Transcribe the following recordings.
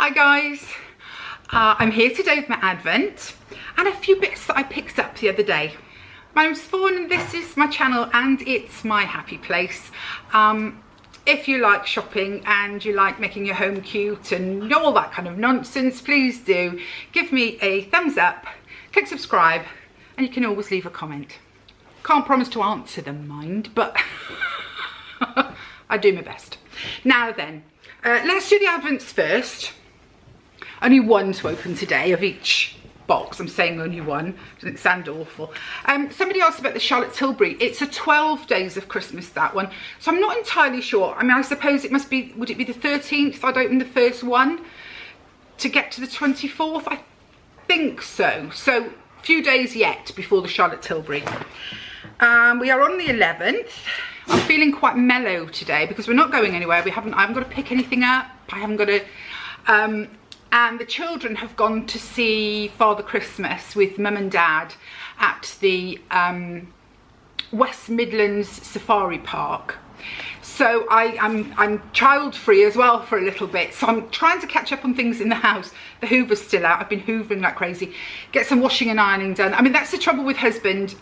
Hi guys, I'm here today with my Advent and a few bits that I picked up the other day. My name's Fawn and this is my channel and it's my happy place. If you like shopping and you like making your home cute and all that kind of nonsense, please do give me a thumbs up, click subscribe, and you can always leave a comment. Can't promise to answer them, mind, but I do my best. Now then, let's do the Advents first. Only one to open today of each box. I'm saying only one, doesn't it sound awful? Somebody asked about the Charlotte Tilbury. It's a 12 days of Christmas, that one. So I'm not entirely sure. I mean, I suppose it must be, would it be the 13th I'd open the first one to get to the 24th? I think so. So a few days yet before the Charlotte Tilbury. We are on the 11th. I'm feeling quite mellow today because we're not going anywhere. I haven't got to pick anything up. I haven't got to... and the children have gone to see Father Christmas with Mum and Dad at the West Midlands Safari Park. So I'm child free as well for a little bit. So I'm trying to catch up on things in the house. The Hoover's still out. I've been hoovering like crazy. Get some washing and ironing done. I mean, that's the trouble with husband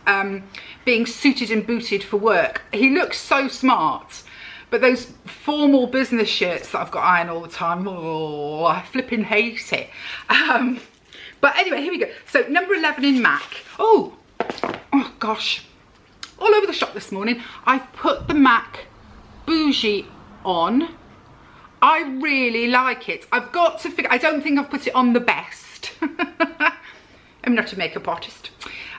being suited and booted for work. He looks so smart. But those formal business shirts that I've got iron all the time, oh, I flipping hate it. But anyway, here we go. So number 11 in MAC. Oh gosh. All over the shop this morning. I've put the MAC Bougie on. I really like it. I've got to figure, I don't think I've put it on the best. I'm not a makeup artist.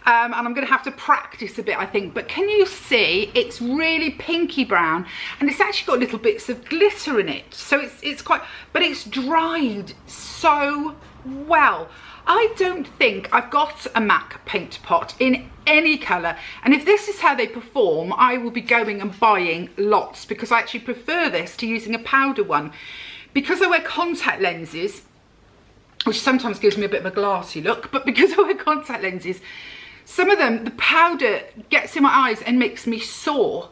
And I'm going to have to practice a bit, I think. But can you see it's really pinky brown and it's actually got little bits of glitter in it. So it's quite, but it's dried so well. I don't think I've got a MAC paint pot in any colour. And if this is how they perform, I will be going and buying lots because I actually prefer this to using a powder one. Because I wear contact lenses, which sometimes gives me a bit of a glassy look, but because I wear contact lenses, some of them, the powder gets in my eyes and makes me sore.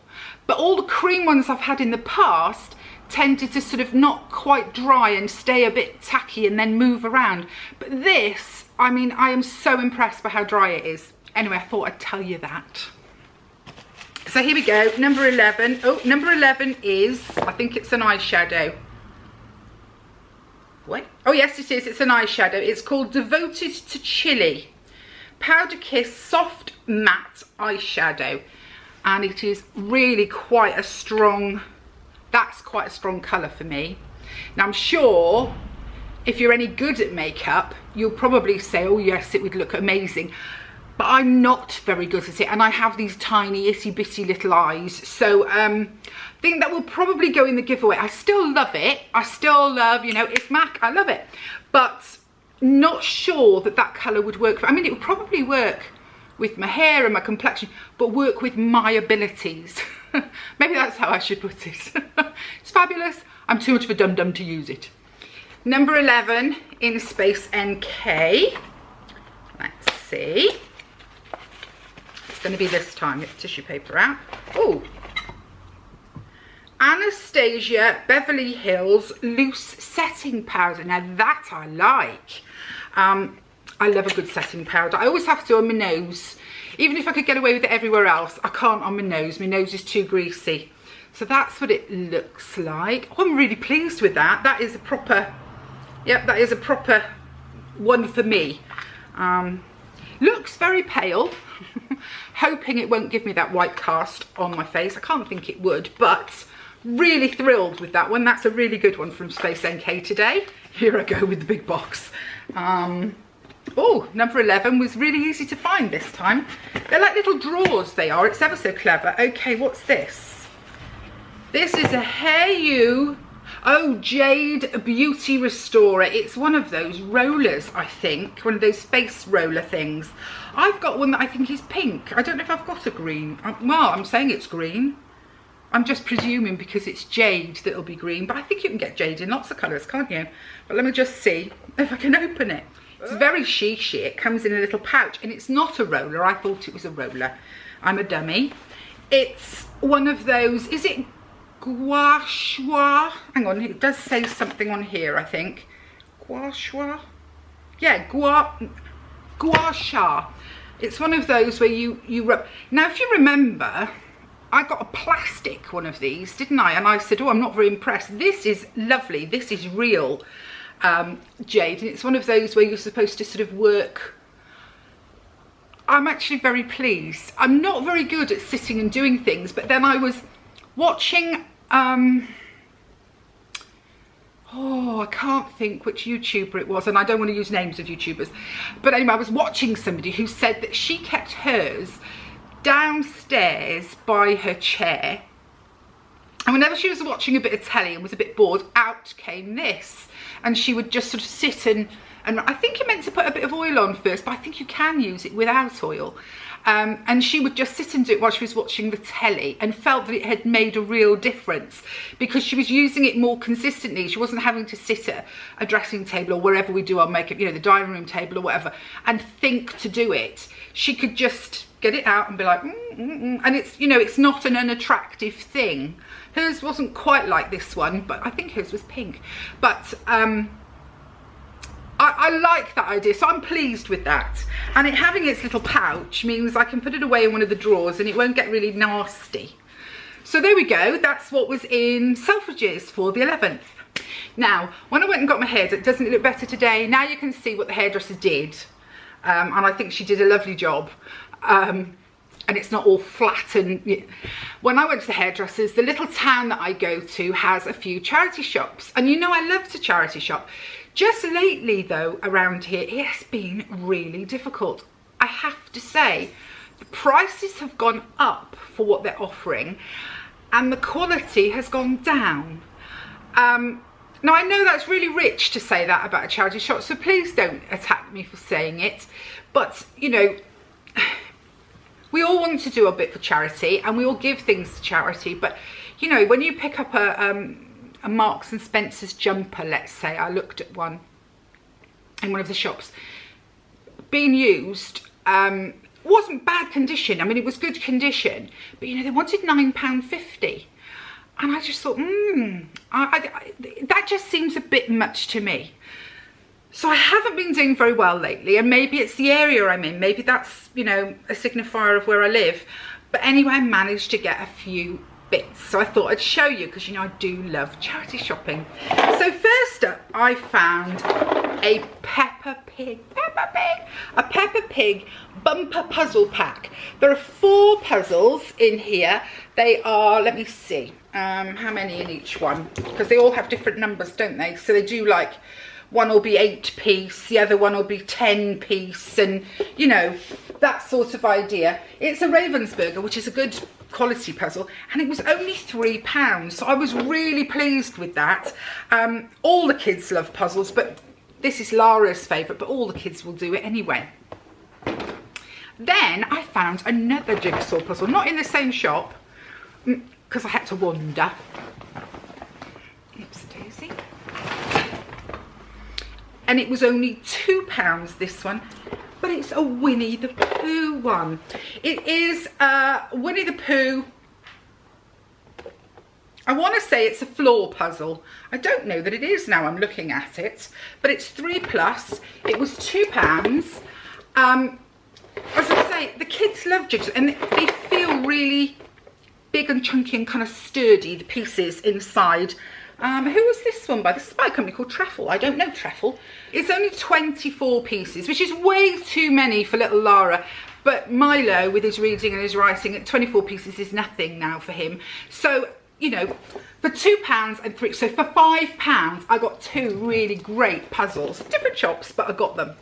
But all the cream ones I've had in the past tended to sort of not quite dry and stay a bit tacky and then move around. But this, I mean, I am so impressed by how dry it is. Anyway, I thought I'd tell you that. So here we go, number 11. Oh, number 11 is, I think it's an eyeshadow. What? Oh yes, it is, it's an eyeshadow. It's called Devoted to Chili. Powder Kiss Soft Matte Eyeshadow, and it is really quite a strong, that's quite a strong colour for me. Now I'm sure if you're any good at makeup you'll probably say, oh yes, it would look amazing, but I'm not very good at it and I have these tiny itty bitty little eyes, so I think that will probably go in the giveaway. I still love it, I still love, you know, it's MAC, I love it, but not sure that that colour would work. I mean, it would probably work with my hair and my complexion, but work with my abilities. Maybe that's how I should put it. It's fabulous. I'm too much of a dum-dum to use it. Number 11 in Space NK. Let's see. It's going to be this time. Get the tissue paper out. Oh. Anastasia Beverly Hills Loose Setting Powder. Now that I like. I love a good setting powder. I always have to on my nose. Even if I could get away with it everywhere else, I can't on my nose. My nose is too greasy. So that's what it looks like. Oh, I'm really pleased with that. That is a proper, yep, that is a proper one for me. Looks very pale. Hoping it won't give me that white cast on my face. I can't think it would, but really thrilled with that one. That's a really good one from Space NK today. Here I go with the big box. Oh, number 11 was really easy to find this time. They're like little drawers, they are. It's ever so clever. Okay, what's this? This is a Hair You, oh, Jade Beauty Restorer. It's one of those rollers, I think. One of those face roller things. I've got one that I think is pink. I don't know if I've got a green. Well, I'm saying it's green. I'm just presuming because it's jade that it'll be green, but I think you can get jade in lots of colours, can't you? But let me just see if I can open it. It's very chic. It comes in a little pouch and it's not a roller. I thought it was a roller. I'm a dummy. It's one of those, is it gua sha? Hang on, it does say something on here, I think. gua sha. Yeah, gua sha. It's one of those where you rub. Now, if you remember, I got a plastic one of these, didn't I? And I said, oh, I'm not very impressed. This is lovely. This is real jade. And it's one of those where you're supposed to sort of work. I'm actually very pleased. I'm not very good at sitting and doing things, but then I was watching, oh, I can't think which YouTuber it was, and I don't want to use names of YouTubers. But anyway, I was watching somebody who said that she kept hers downstairs by her chair. And whenever she was watching a bit of telly and was a bit bored, out came this. And she would just sort of sit and I think you meant to put a bit of oil on first, but I think you can use it without oil. And she would just sit and do it while she was watching the telly, and felt that it had made a real difference because she was using it more consistently. She wasn't having to sit at a dressing table or wherever we do our makeup, you know, the dining room table or whatever, and think to do it. She could just get it out and be like, and it's, you know, it's not an unattractive thing. Hers wasn't quite like this one, but I think hers was pink. But I like that idea, so I'm pleased with that. And it having its little pouch means I can put it away in one of the drawers and it won't get really nasty. So there we go, that's what was in Selfridges for the 11th. Now, when I went and got my hair done, doesn't it look better today? Now you can see what the hairdresser did. And I think she did a lovely job. And it's not all flat. And when I went to the hairdressers, the little town that I go to has a few charity shops. And you know I love to charity shop. Just lately though, around here, it has been really difficult. I have to say, the prices have gone up for what they're offering and the quality has gone down. Now I know that's really rich to say that about a charity shop, so please don't attack me for saying it. But, you know, we all want to do a bit for charity and we all give things to charity. But, you know, when you pick up a Marks and Spencer's jumper, let's say, I looked at one in one of the shops, being used, wasn't bad condition. I mean, it was good condition, but you know, they wanted £9.50. And I just thought, that just seems a bit much to me. So I haven't been doing very well lately, and maybe it's the area I'm in. Maybe that's, you know, a signifier of where I live. But anyway, I managed to get a few bits. So I thought I'd show you because, you know, I do love charity shopping. So first up, I found a Peppa Pig bumper puzzle pack. There are 4 puzzles in here. They are, let me see, how many in each one? Because they all have different numbers, don't they? So they do, like, one will be 8 piece, the other one will be 10 piece, and you know, that sort of idea. It's a Ravensburger, which is a good quality puzzle, and it was only £3, so I was really pleased with that. All the kids love puzzles, but this is Lara's favourite, but all the kids will do it anyway. Then I found another jigsaw puzzle, not in the same shop, because I had to wander. Oops, daisy. And it was only £2, this one, but it's a Winnie the Pooh one. It is Winnie the Pooh. I want to say it's a floor puzzle. I don't know that it is now I'm looking at it, but it's 3+. It was £2. As I say, the kids love jigsaw, and they feel really big and chunky and kind of sturdy, the pieces inside. Who was this one by? This is by a company called Treffle. I don't know Treffle. It's only 24 pieces, which is way too many for little Lara. But Milo, with his reading and his writing, at 24 pieces is nothing now for him. So, you know, for £2 and 3, so for £5, I got 2 really great puzzles. Different shops, but I got them.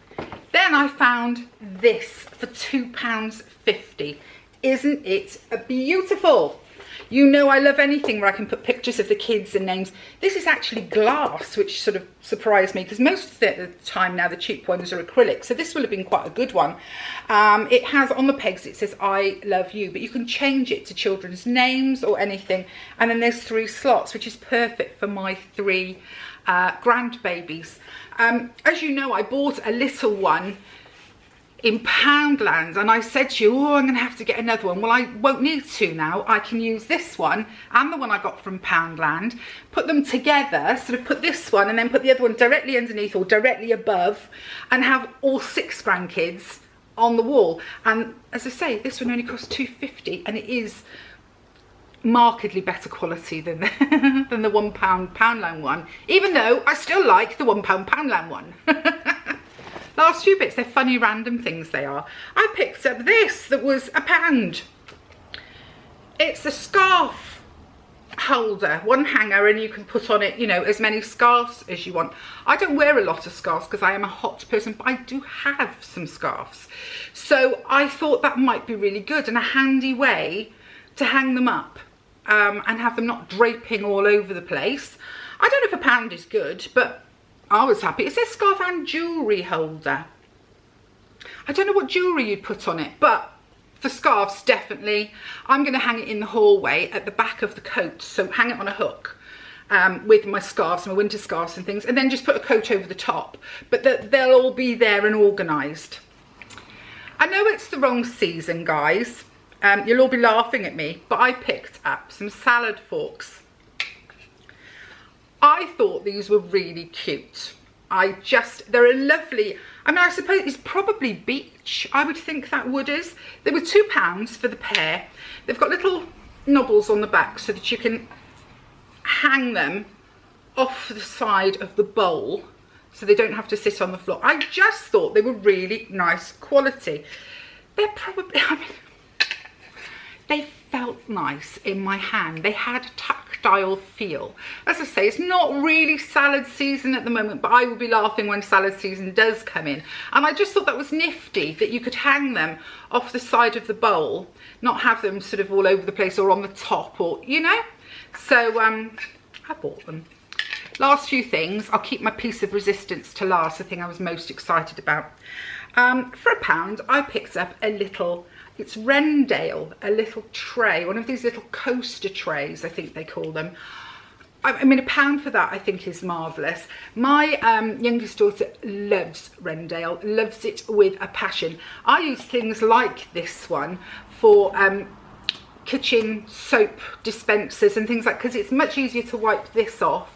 Then I found this for £2.50. Isn't it beautiful? You know I love anything where I can put pictures of the kids and names. This is actually glass, which sort of surprised me, because most of the time now the cheap ones are acrylic, so this will have been quite a good one. It has on the pegs, it says I love you, but you can change it to children's names or anything, and then there's 3 slots, which is perfect for my 3 grandbabies. As you know, I bought a little one in Poundland, and I said to you, oh, I'm gonna have to get another one. Well, I won't need to now. I can use this one and the one I got from Poundland, put them together, sort of put this one and then put the other one directly underneath or directly above, and have all 6 grandkids on the wall. And as I say, this one only costs £2.50, and it is markedly better quality than than the £1 Poundland one, even though I still like the £1 Poundland one. Last few bits, they're funny random things they are. I picked up this that was £1. It's a scarf holder, one hanger, and you can put on it, you know, as many scarves as you want. I don't wear a lot of scarves because I am a hot person, but I do have some scarves. So I thought that might be really good and a handy way to hang them up and have them not draping all over the place. I don't know if £1 is good, but I was happy. It says scarf and jewellery holder. I don't know what jewellery you'd put on it, but for scarves, definitely. I'm going to hang it in the hallway at the back of the coat. So hang it on a hook with my scarves, my winter scarves and things, and then just put a coat over the top. But they'll all be there and organised. I know it's the wrong season, guys. You'll all be laughing at me, but I picked up some salad forks. I thought these were really cute. They're a lovely, I mean, I suppose it's probably beech. I would think that wood is. They were £2 for the pair. They've got little knobbles on the back so that you can hang them off the side of the bowl so they don't have to sit on the floor. I just thought they were really nice quality. They're probably, I mean, they felt nice in my hand. They had a tactile feel. As I say, it's not really salad season at the moment, but I will be laughing when salad season does come in. And I just thought that was nifty, that you could hang them off the side of the bowl, not have them sort of all over the place or on the top, or, you know. So I bought them. Last few things, I'll keep my piece of resistance to last, the thing I was most excited about. For £1, I picked up a little, it's Rendale, a little tray, one of these little coaster trays, I think they call them. I mean, £1 for that I think is marvellous. My youngest daughter loves Rendale, loves it with a passion. I use things like this one for kitchen soap dispensers and things like, because it's much easier to wipe this off.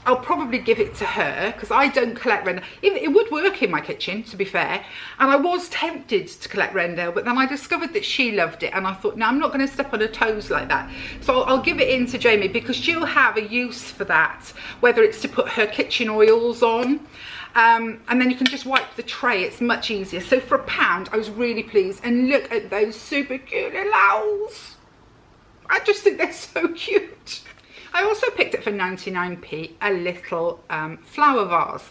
I'll probably give it to her because I don't collect Rendale. It would work in my kitchen, to be fair, and I was tempted to collect Rendale, but then I discovered that she loved it and I thought, no, I'm not going to step on her toes like that. So I'll give it in to Jamie because she'll have a use for that, whether it's to put her kitchen oils on, and then you can just wipe the tray. It's much easier. So for £1 I was really pleased, and look at those super cute little owls. I just think they're so cute. I also picked up for 99p a little flower vase.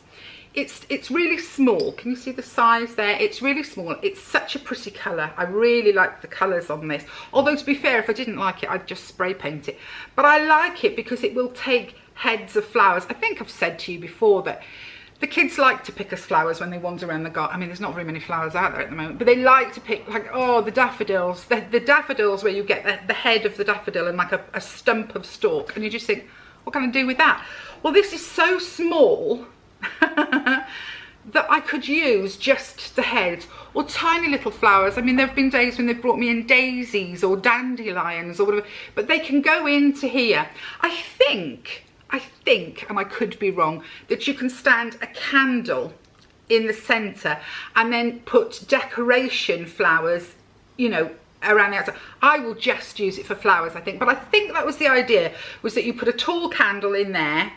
It's really small. Can you see the size there? It's really small. It's such a pretty colour. I really like the colours on this. Although, to be fair, if I didn't like it, I'd just spray paint it. But I like it because it will take heads of flowers. I think I've said to you before that the kids like to pick us flowers when they wander around the garden. I mean, there's not very many flowers out there at the moment, but they like to pick, like, oh, the daffodils. The daffodils where you get the head of the daffodil and like a stump of stalk, and you just think, what can I do with that? Well, this is so small that I could use just the head, or tiny little flowers. I mean, there have been days when they've brought me in daisies or dandelions or whatever, but they can go into here. I think, and I could be wrong, that you can stand a candle in the centre and then put decoration flowers, you know, around the outside. I will just use it for flowers, I think, but I think that was the idea, was that you put a tall candle in there.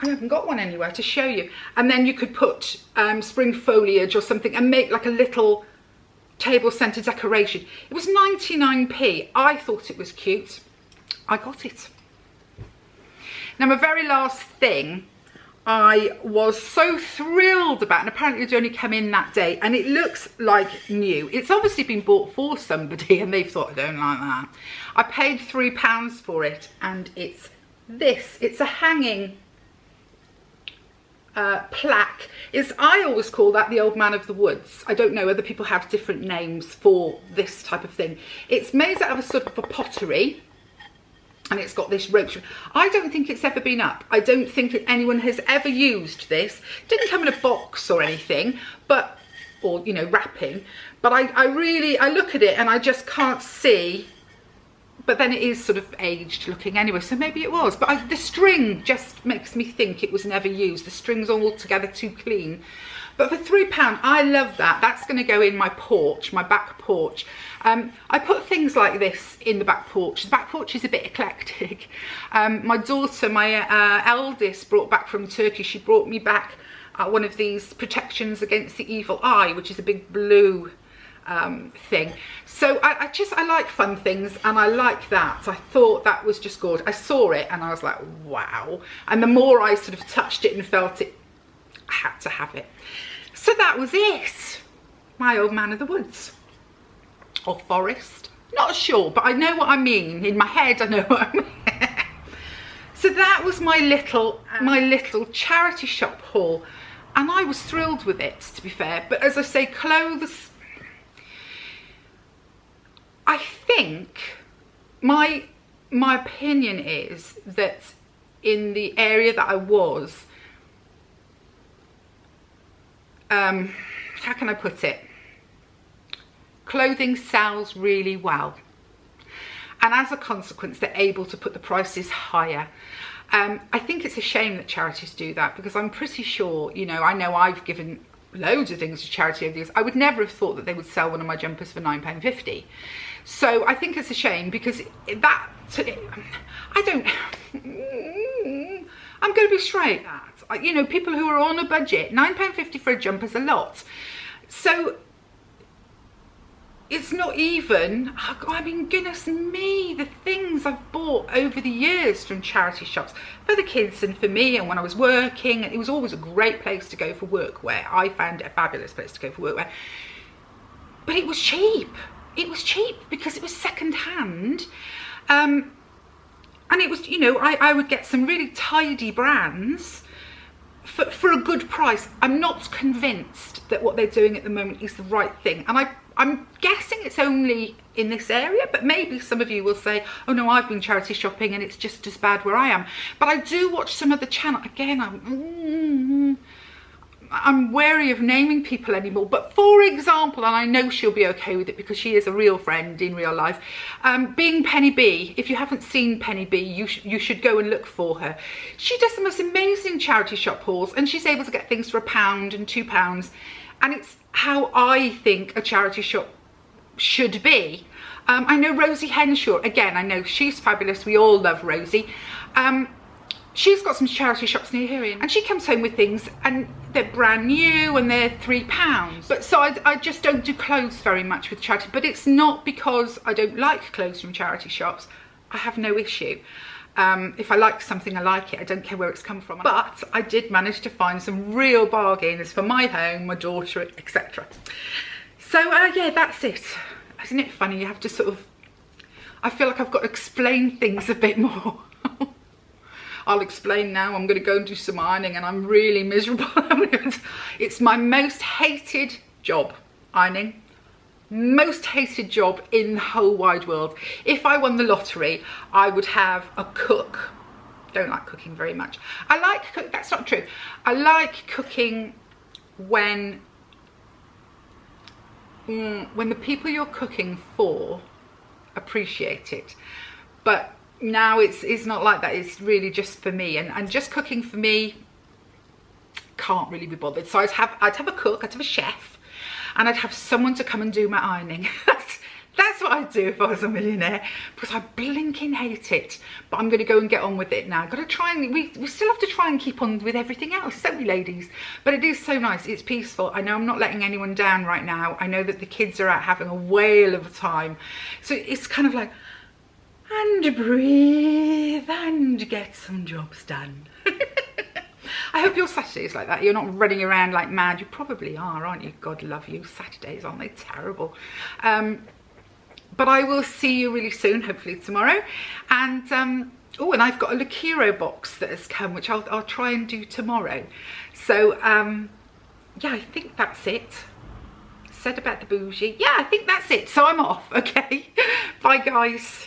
I haven't got one anywhere to show you, and then you could put spring foliage or something and make like a little table centre decoration. It was 99p. I thought it was cute. I got it. Now, my very last thing I was so thrilled about, and apparently it's only come in that day, and it looks like new. It's obviously been bought for somebody and they've thought, I don't like that. I paid £3 for it, and it's this. It's a hanging plaque. I always call that the old man of the woods. I don't know, other people have different names for this type of thing. It's made out of a sort of a pottery, and it's got this rope. I don't think it's ever been up. I don't think that anyone has ever used this. It didn't come in a box or anything, but or, you know, wrapping, but I look at it and I just can't see. But then it is sort of aged looking anyway, so maybe it was. But the string just makes me think it was never used. The string's altogether too clean. But for £3, I love that. That's going to go in my porch, my back porch. I put things like this in the back porch. The back porch is a bit eclectic. My daughter, my eldest, brought back from Turkey. She brought me back one of these protections against the evil eye, which is a big blue thing. So I like fun things, and I like that. I thought that was just good. I saw it and I was like, wow. And the more I sort of touched it and felt it, I had to have it. So that was it. My old man of the woods, or forest, not sure, but I know what I mean. In my head, I know what I mean. So that was my little charity shop haul, and I was thrilled with it, to be fair. But as I say, clothes, I think my opinion is that in the area that I was, how can I put it? Clothing sells really well, and as a consequence they're able to put the prices higher. I think it's a shame that charities do that, because I'm pretty sure, you know I've given loads of things to charity over the years. I would never have thought that they would sell one of my jumpers for £9.50. So I think it's a shame, because that, I'm going to be straight. You know, people who are on a budget, £9.50 for a jumper is a lot. So it's not even, I mean, goodness me, the things I've bought over the years from charity shops for the kids and for me, and when I was working. It was always a great place to go for workwear. I found it a fabulous place to go for workwear. But it was cheap. It was cheap because it was second hand. And it was, you know, I would get some really tidy brands for a good price. I'm not convinced that what they're doing at the moment is the right thing. And I'm guessing it's only in this area, but maybe some of you will say, oh no, I've been charity shopping and it's just as bad where I am. But I do watch some of the channel. Again, I'm wary of naming people anymore, but for example, and I know she'll be okay with it because she is a real friend in real life, BeingPennyB. If you haven't seen Penny B, you should go and look for her. She does the most amazing charity shop hauls, and she's able to get things for £1 and £2, and it's how I think a charity shop should be. I know Rosie Henshaw, again, I know she's fabulous. We all love Rosie. She's got some charity shops near here, and she comes home with things and they're brand new and they're £3. But so I just don't do clothes very much with charity, but it's not because I don't like clothes from charity shops. I have no issue. If I like something, I like it. I don't care where it's come from. But I did manage to find some real bargains for my home, my daughter, etc. So yeah, that's it. Isn't it funny? You have to sort of, I feel like I've got to explain things a bit more. I'll explain now. I'm going to go and do some ironing, and I'm really miserable. It's my most hated job, ironing. Most hated job in the whole wide world. If I won the lottery, I would have a cook. Don't like cooking very much. I like cook. That's not true. I like cooking when the people you're cooking for appreciate it. But now it's not like that. It's really just for me, and just cooking for me, can't really be bothered. So I'd have a cook, I'd have a chef, and I'd have someone to come and do my ironing. That's what I'd do if I was a millionaire, because I blinking hate it. But I'm going to go and get on with it now. Got to try, and we still have to try and keep on with everything else, don't we, ladies? But it is so nice. It's peaceful. I know I'm not letting anyone down right now. I know that the kids are out having a whale of a time. So it's kind of like, and breathe and get some jobs done. I hope your Saturday is like that. You're not running around like mad. You probably are, aren't you? God love you. Saturdays, aren't they terrible? But I will see you really soon, hopefully tomorrow. And oh, and I've got a Lucchero box that has come, which I'll try and do tomorrow. So yeah, I think that's it. Said about the bougie. Yeah, I think that's it. So I'm off. Okay. Bye, guys.